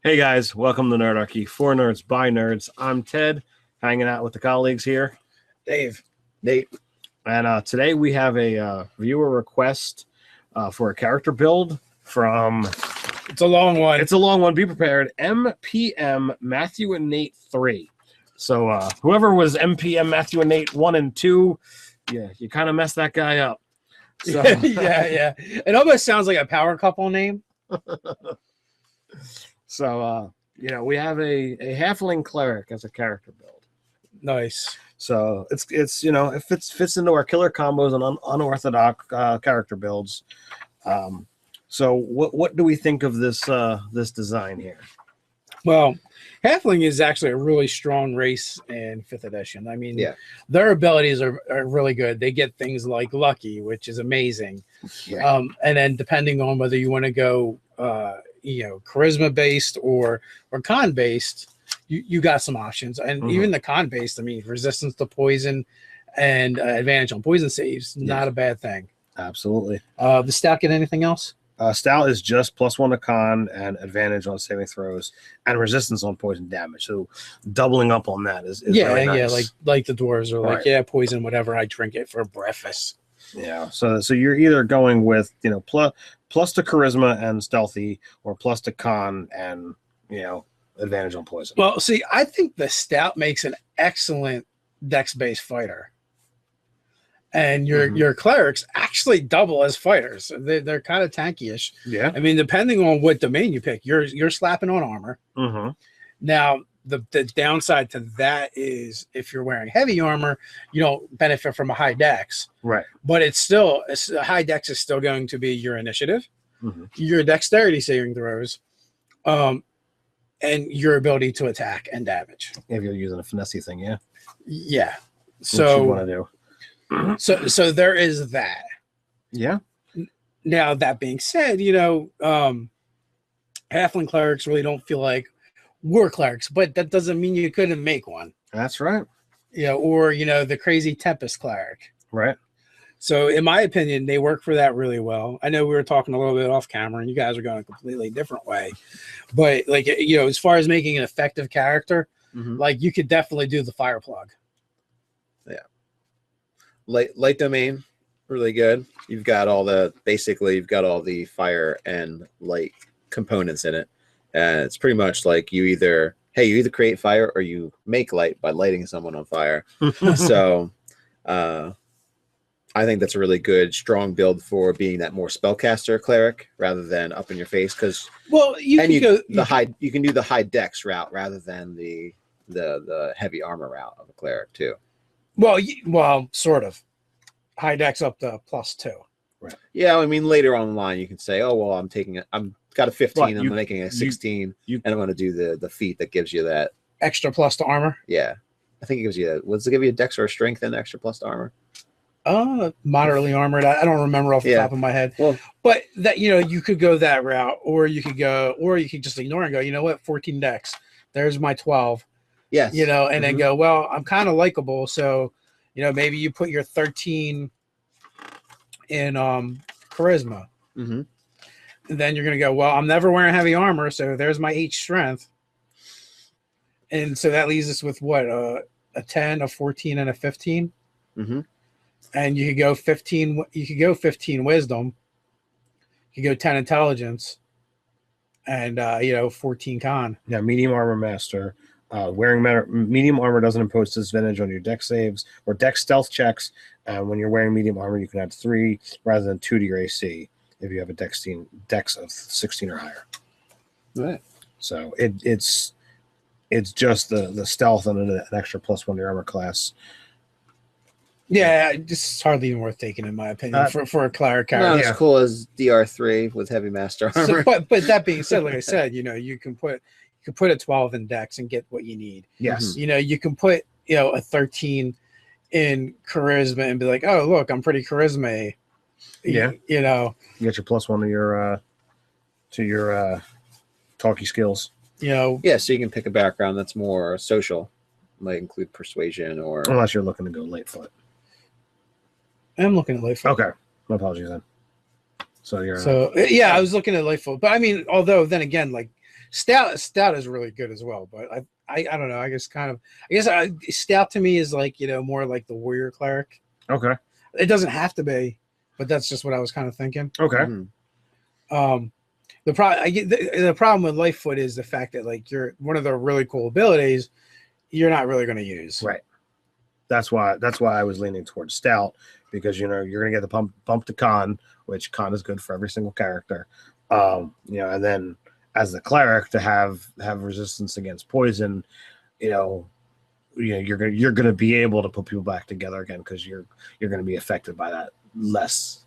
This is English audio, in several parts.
Hey guys, welcome to Nerdarchy. For nerds, by nerds. I'm Ted, hanging out with the colleagues here. Dave, Nate. And today we have a viewer request for a character build from... It's a long one. It's a long one. Be prepared. MPM Matthew and Nate 3. So whoever was MPM Matthew and Nate 1 and 2, yeah, you kind of messed that guy up. So, yeah. It almost sounds like a power couple name. So, we have a Halfling Cleric as a character build. Nice. So it's it fits into our killer combos and unorthodox character builds. So what do we think of this this design here? Well, Halfling is actually a really strong race in 5th edition. I mean, yeah, their abilities are really good. They get things like Lucky, which is amazing. Yeah. And then depending on whether you want to go charisma based or con based, you got some options. And even the con based, I mean, resistance to poison and advantage on poison saves, not a bad thing. Absolutely. The stat get anything else? Stout is just +1 to con and advantage on saving throws and resistance on poison damage. So doubling up on that is really nice. like the dwarves are like, poison, whatever, I drink it for breakfast. Yeah. So you're either going with plus to charisma and stealthy, or plus to con and advantage on poison. Well, see, I think the stout makes an excellent dex-based fighter. And your clerics actually double as fighters. They're kind of tanky-ish. Yeah. I mean, depending on what domain you pick, you're slapping on armor. Now, the downside to that is if you're wearing heavy armor, you don't benefit from a high dex. Right. But a high dex is still going to be your initiative, your dexterity saving throws, and your ability to attack and damage. If you're using a finesse thing, yeah. Yeah. So what you want to do. So there is that. Yeah. Now, that being said, Halfling clerics really don't feel like war clerics, but that doesn't mean you couldn't make one. That's right. Or the crazy Tempest cleric. Right. So in my opinion, they work for that really well. I know we were talking a little bit off camera and you guys are going a completely different way, but as far as making an effective character, like you could definitely do the fire plug. Yeah. Light domain, really good. You've got all the fire and light components in it, and it's pretty much like you either create fire or you make light by lighting someone on fire. So I think that's a really good strong build for being that more spellcaster cleric rather than up in your face, because you can do the high dex route rather than the heavy armor route of a cleric too. Well, sort of. High dex up to +2. Right. Yeah, I mean, later on the line, you can say, "Oh, well, I'm got a 15, I'm making a 16, and I'm going to do the feat that gives you that extra plus to armor." Yeah, I think it gives you. Does it give you a dex or a strength and extra plus to armor? Moderately armored. I don't remember off the top of my head. Well, but that you could go that route, or you could just ignore and go, you know what, 14 dex. There's my 12. Yes. And then go, well, I'm kind of likable, so maybe you put your 13 in charisma. And then you're gonna go, well, I'm never wearing heavy armor, so there's my 8 strength. And so that leaves us with what, a 10, a 14, and a 15. And you could go 15. You could go 15 wisdom. You could go 10 intelligence, and 14 con. Yeah, medium armor master. Wearing medium armor doesn't impose disadvantage on your dex saves or dex stealth checks. When you're wearing medium armor, you can add 3 rather than 2 to your AC if you have a dex of 16 or higher. Right. So it's just the stealth and an extra +1 to your armor class. Yeah, this is hardly even worth taking, in my opinion, for a cleric character. Not as cool as DR3 with heavy master armor. So, but that being said, like I said, you can put a 12 in dex and get what you need. Yes. You can put a 13 in charisma and be like, oh, look, I'm pretty charisma. Yeah. You get your +1 to your talky skills. Yeah, so you can pick a background that's more social, might include persuasion, or unless you're looking to go Lightfoot. I'm looking at Lightfoot. Okay, my apologies then. So you're I was looking at Lightfoot, but I mean, although then again, like Stout is really good as well, but I don't know. I guess stout to me is like more like the warrior cleric. Okay. It doesn't have to be, but that's just what I was kind of thinking. Okay. Mm-hmm. The problem with Lightfoot is the fact that like you're one of the really cool abilities you're not really going to use. Right. That's why I was leaning towards stout, because you're going to get the bump to con, which con is good for every single character. And then as the cleric to have resistance against poison, you're going to be able to put people back together again, because you're going to be affected by that less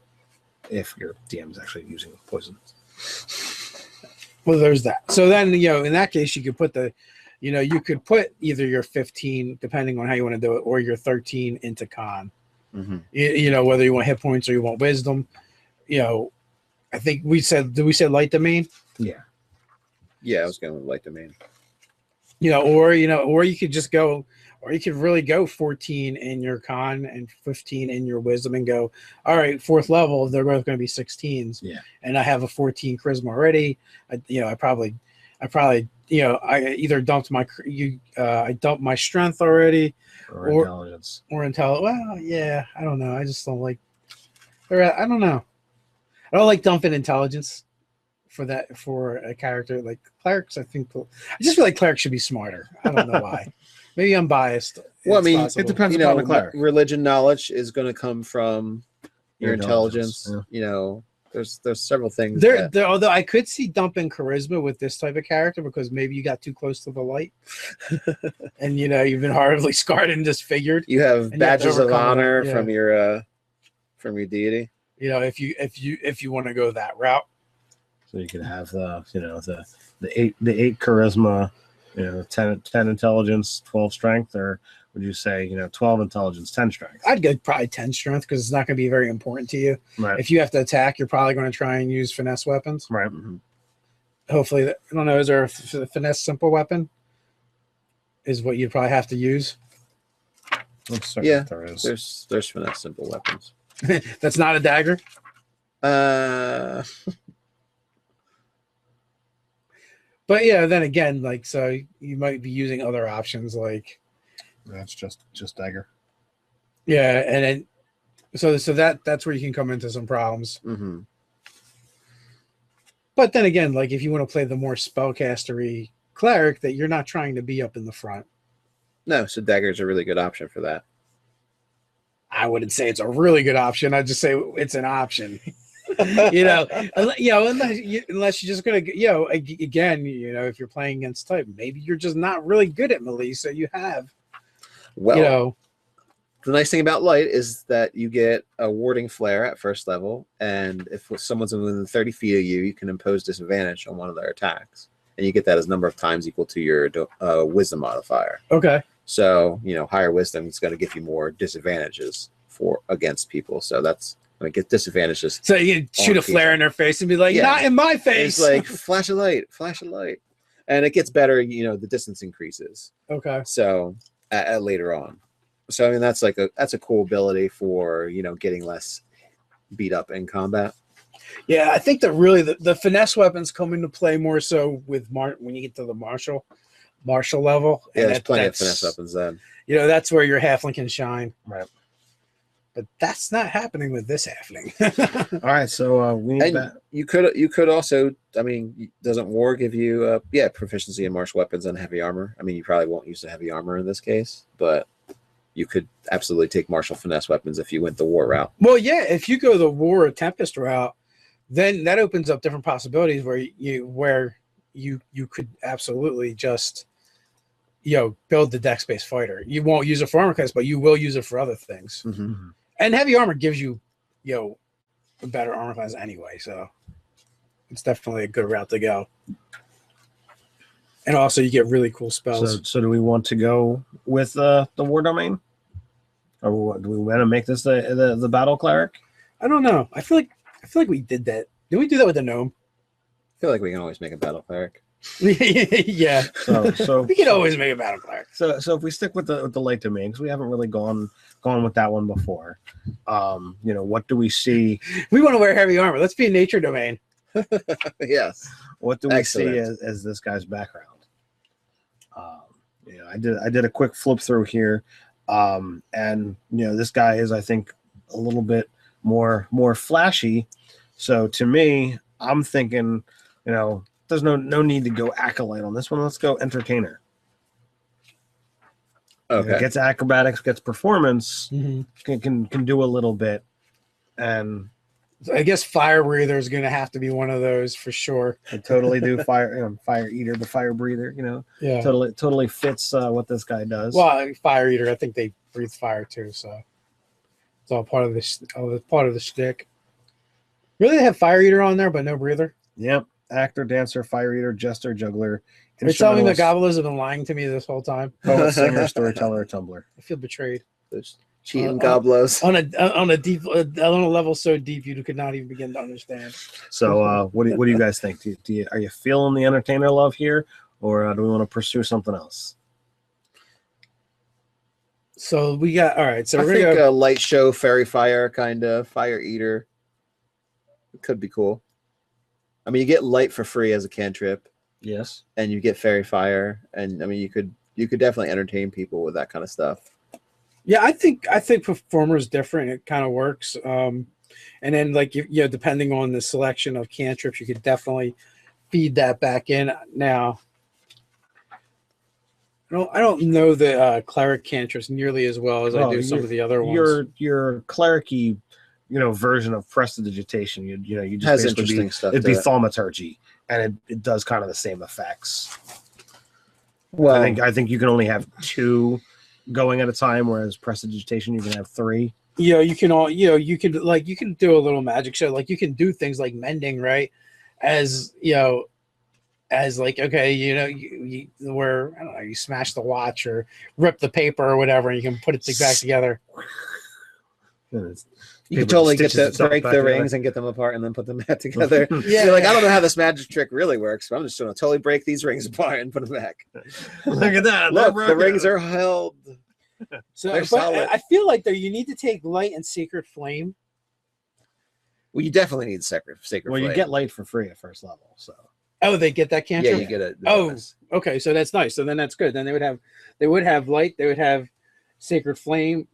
if your DM is actually using poison. Well, there's that. So then, in that case, you could put you could put either your 15, depending on how you want to do it, or your 13 into con. Mm-hmm. Whether you want hit points or you want wisdom. I think did we say light domain? Yeah. Yeah, I was going with light domain. Or you could just go, or you could really go 14 in your con and 15 in your wisdom and go, all right, 4th level, they're both going to be 16s. Yeah. And I have a 14 charisma already. I probably I either dumped I dumped my strength already, or intelligence. Well, yeah, I don't know. I just don't like. I don't know. I don't like dumping intelligence for a character like clerics. I just feel like clerics should be smarter. I don't know why. Maybe I'm biased. Well, I mean, it depends upon the cleric. Religion knowledge is going to come from your intelligence. Yeah. There's several things. There, although I could see dumping charisma with this type of character, because maybe you got too close to the light, and you've been horribly scarred and disfigured. You have badges of honor that, from your deity. If you want to go that route. So you could have the 8 charisma, 10 intelligence, 12 strength, or would you say 12 intelligence, 10 strength? I'd go probably 10 strength, because it's not going to be very important to you. Right. If you have to attack, you're probably going to try and use finesse weapons. Right. Mm-hmm. Hopefully, I don't know. Is there a finesse simple weapon? Is what you'd probably have to use. Yeah, there is. There's finesse simple weapons. That's not a dagger. But then again, like, so you might be using other options, like that's just dagger. Yeah, and then so that's where you can come into some problems. Mm-hmm. But then again, like if you want to play the more spellcastery cleric, that you're not trying to be up in the front. No, so dagger's a really good option for that. I wouldn't say it's a really good option. I'd just say it's an option. Unless you're just gonna, again, if you're playing against type, maybe you're just not really good at melee, so you have, the nice thing about light is that you get a warding flare at 1st level, and if someone's within 30 feet of you, you can impose disadvantage on one of their attacks, and you get that as number of times equal to your wisdom modifier. Okay. So higher wisdom is going to give you more disadvantages against people. So that's. Get disadvantages. So you shoot a flare in their face and be like, not in my face. It's like flash a light, and it gets better. The distance increases. Okay. So later on, so I mean that's a cool ability for getting less beat up in combat. Yeah, I think that really the finesse weapons come into play more so with when you get to the martial level. Yeah, there's plenty of finesse weapons then. That's where your halfling can shine. Right. But that's not happening with this halfling. All right, so we need that. You could also, I mean, doesn't war give you proficiency in martial weapons and heavy armor? I mean, you probably won't use the heavy armor in this case, but you could absolutely take martial finesse weapons if you went the war route. Well, yeah, if you go the war or tempest route, then that opens up different possibilities where you could absolutely just build the dex-based fighter. You won't use it for armor class, but you will use it for other things. Mm-hmm. And heavy armor gives you, a better armor class anyway. So it's definitely a good route to go. And also, you get really cool spells. So do we want to go with the war domain, or do we want to make this the battle cleric? I don't know. I feel like we did that. Did we do that with the gnome? I feel like we can always make a battle cleric. Yeah. So we can always make a battle cleric. So if we stick with the light domain, because we haven't really gone with that one before, what do we see? We want to wear heavy armor. Let's be a nature domain. Yes. What do we Excellent. see as this guy's background? I did a quick flip through here, and this guy is, I think, a little bit more flashy. So to me, I'm thinking, there's no need to go acolyte on this one. Let's go entertainer. Okay. Gets acrobatics, gets performance, Mm-hmm. can do a little bit, and I guess fire breather is going to have to be one of those for sure. I totally do fire eater, the fire breather. Yeah. Totally fits what this guy does. Well, fire eater, I think they breathe fire too, so it's all part of the shtick. Really, they have fire eater on there, but no breather. Yep, actor, dancer, fire eater, jester, juggler. Are you telling me the goblins have been lying to me this whole time? Poet, singer, storyteller, tumbler. I feel betrayed. Those cheating goblos. On a level so deep you could not even begin to understand. So, what do you guys think? Are you feeling the entertainer love here, or do we want to pursue something else? So we got all right. So I we're think gonna go. a light show, fairy fire, kind of fire eater. It could be cool. I mean, you get light for free as a cantrip, Yes. and you get fairy fire, and I mean, you could definitely entertain people with that kind of stuff. Yeah, I think performer is different. It kind of works. And then depending on the selection of cantrips, you could definitely feed that back in. Now, I don't know the cleric cantrips nearly as well as I do some of the other ones. Your cleric-y, version of prestidigitation. You just Has basically interesting stuff. It'd to be it. thaumaturgy, and it does kind of the same effects. Well, I think you can only have 2 going at a time, whereas prestidigitation you can have 3. You can you can do a little magic show. Like you can do things like mending, right? As like, okay, where I don't know, you smash the watch or rip the paper or whatever, and you can put it back together. you can totally break the rings and get them apart and then put them back together. Yeah. You're like, I don't know how this magic trick really works, but I'm just going to totally break these rings apart and put them back. Look at that. Look, the rings are held. So They're solid. I feel like you need to take light and sacred flame. Well, you definitely need sacred Well, you flame. get light for free at first level, so. Oh, they get that cantrip? Yeah, you get it. Oh, okay, so that's nice. So then that's good. Then they would have light, they would have sacred flame,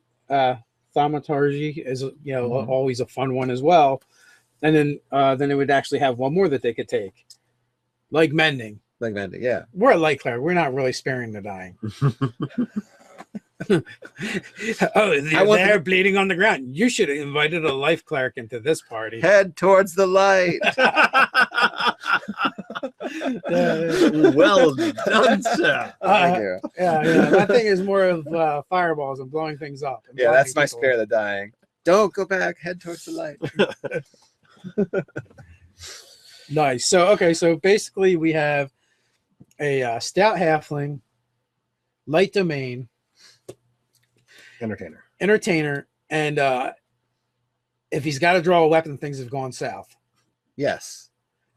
thaumaturgy is always a fun one as well. And then they would actually have one more that they could take. Like mending. Like mending, yeah. We're a light cleric. We're not really sparing the dying. They're bleeding on the ground. You should have invited a life cleric into this party. Head towards the light. Well done, sir. That thing is more of fireballs and blowing things up. Yeah, that's my spare the dying. Don't go back. Head towards the light. Nice. So basically we have a stout halfling, light domain, entertainer, and if he's got to draw a weapon, things have gone south. Yes.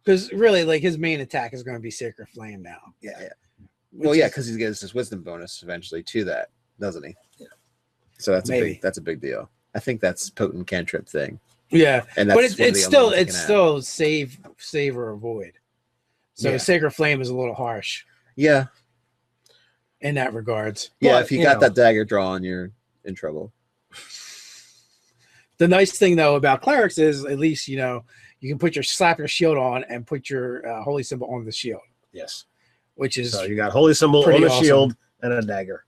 Because really, like, his main attack is going to be Sacred Flame now. Yeah. Well, yeah, because he gets his wisdom bonus eventually to that, doesn't he? Yeah. So that's a big deal. I think that's potent cantrip thing. Yeah, and that's but it's still save or avoid. So Sacred Flame is a little harsh. Yeah. In that regards. Yeah, if you got that dagger drawn, you're in trouble. The nice thing though about clerics is at least you can slap your shield on and put your holy symbol on the shield. Yes. Which is so you got holy symbol on the shield and a dagger.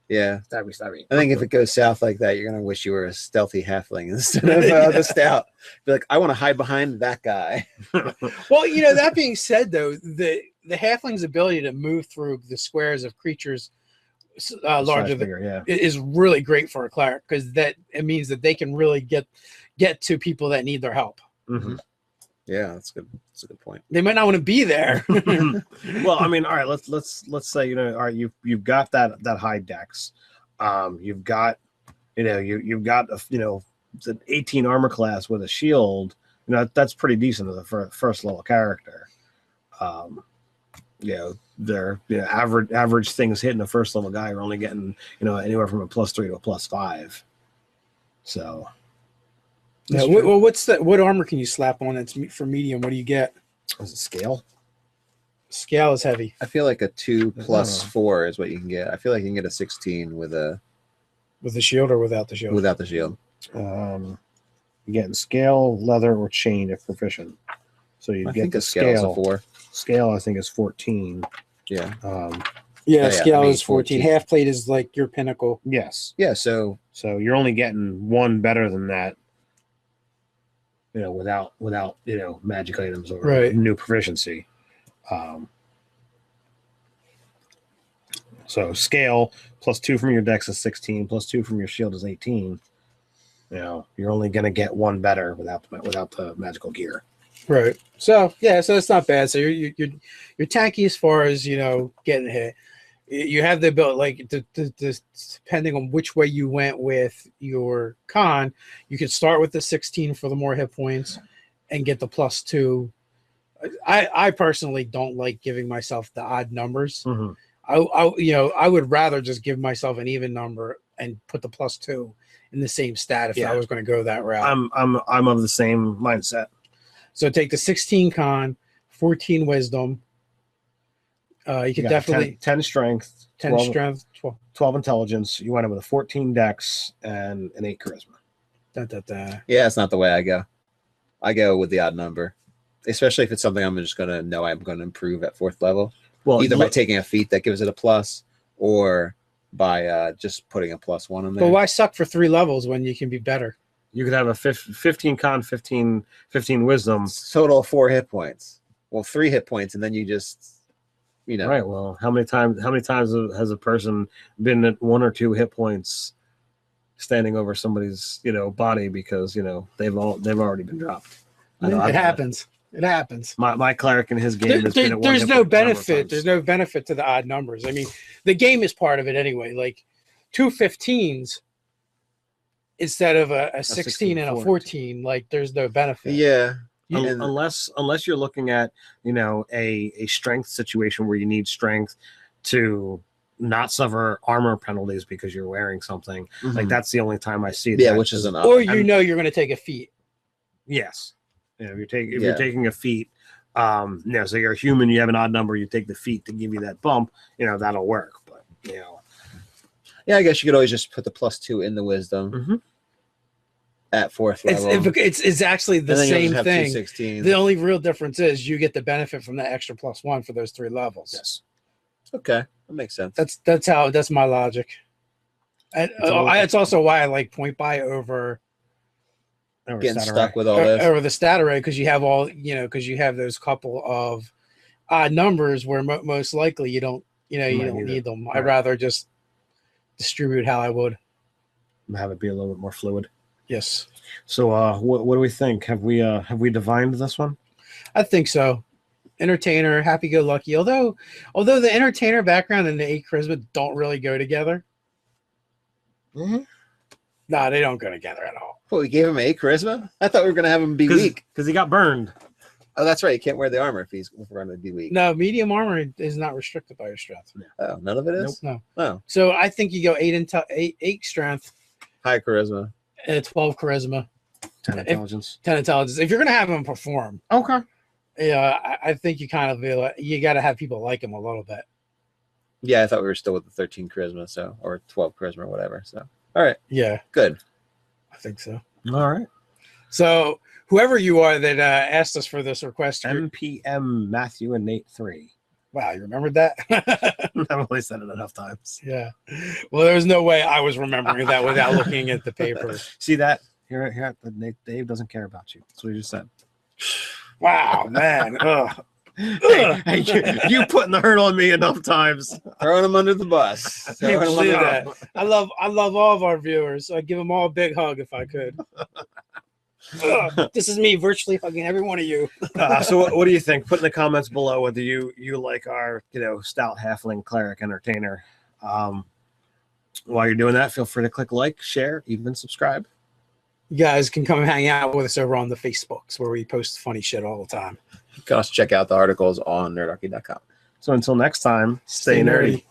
Yeah. Stabby. I think if it goes south like that, you're gonna wish you were a stealthy halfling instead of the stout. Be like, I want to hide behind that guy. Well, that being said, though, the halfling's ability to move through the squares of creatures larger than is really great for a cleric because it means that they can really get to people that need their help. Mm-hmm. Yeah, that's good. That's a good point. They might not want to be there. Well, I mean, all right. Let's say all right. You've got that high dex. You've got you've got it's an 18 armor class with a shield. That's pretty decent as a first level character. They're average things hitting a first level guy are only getting anywhere from a +3 to a +5. So Yeah, well, what armor can you slap on that's for medium? What do you get? Is it scale? Scale is heavy. I feel like a 2 + 4 is what you can get. I feel like you can get a 16 with the shield or without the shield. Without the shield. You're getting scale, leather, or chain if proficient. So you get the scale. A 4. Scale, I think, is 14. Yeah. Scale is 14. Half plate is like your pinnacle. Yes. Yeah. So you're only getting one better than that. Without magic items or new proficiency. So scale +2 from your dex is 16, +2 from your shield is 18. You're only going to get one better without the magical gear. Right. So it's not bad. So you're tanky as far as getting hit. You have the ability, like depending on which way you went with your con, you could start with the 16 for the more hit points and get the +2. I personally don't like giving myself the odd numbers. Mm-hmm. I would rather just give myself an even number and put the +2 in the same stat if I was going to go that route. I'm of the same mindset. So take the 16 con, 14 wisdom. You could definitely 10 strength, 10 12, strength, 12 intelligence. You went in with a 14 dex and an 8 charisma. Yeah, it's not the way I go. I go with the odd number, especially if it's something I'm just going to know I'm going to improve at 4th level. Well, either by taking a feat that gives it a plus or by just putting a +1 in there. But why suck for 3 levels when you can be better? You could have a 15 con, 15 wisdom. Total 4 hit points. Well, 3 hit points, and then you just, Right. Well, how many times has a person been at 1 or 2 hit points standing over somebody's, body because, they've already been dropped. It happens. It happens. My cleric in his game has been at 1 there's no benefit. There's no benefit to the odd numbers. I mean, the game is part of it anyway. Like 2 15s instead of a 16 and a 14, like there's no benefit. Yeah. Unless you're looking at, a strength situation where you need strength to not suffer armor penalties because you're wearing something. Mm-hmm. Like that's the only time I see that. Yeah, which is an or you're going to take a feat. Yes. If you're taking a feat, so you're a human, you have an odd number, you take the feat to give you that bump, that'll work. But yeah, I guess you could always just put the +2 in the wisdom. Mm-hmm. At 4th level. It's actually the same thing. 16. The only real difference is you get the benefit from the extra +1 for those 3 levels. Yes. Okay, that makes sense. That's my logic. It's also why I like point buy over getting stuck with all this over the stat array, because you have those couple of odd numbers where most likely you don't need them. Right. I'd rather just distribute how I would have it be a little bit more fluid. Yes. So what do we think? Have we divined this one? I think so. Entertainer, happy-go-lucky. Although the entertainer background and the 8 charisma don't really go together. Mm-hmm. No, they don't go together at all. Well, we gave him 8 charisma? I thought we were going to have him be weak. Because he got burned. Oh, that's right. He can't wear the armor if we're going to be weak. No, medium armor is not restricted by your strength. Oh, none of it is? Nope. No. Oh. So I think you go 8 strength. High charisma. 12 charisma. 10 intelligence. 10 intelligence. If you're going to have him perform. Okay. Yeah, I think you kind of feel you got to have people like him a little bit. Yeah, I thought we were still with the 13 charisma, or 12 charisma or whatever. So, all right. Yeah. Good. I think so. All right. So, whoever you are that asked us for this request. MPM Matthew and Nate 3. Wow, you remembered that? I've only said it enough times. Yeah. Well, there was no way I was remembering that without looking at the paper. See that? Here, Dave doesn't care about you. That's what he just said. Wow, man. Ugh. Hey, you putting the hurt on me enough times. Throwing him under the bus. I can't believe that. I love all of our viewers. I'd give them all a big hug if I could. This is me virtually hugging every one of you. So what do you think? Put in the comments below whether you like our stout halfling cleric entertainer. While you're doing that, feel free to click like, share, even subscribe. You guys can come hang out with us over on the Facebooks where we post funny shit all the time. You can also check out the articles on nerdarchy.com. So until next time, stay nerdy.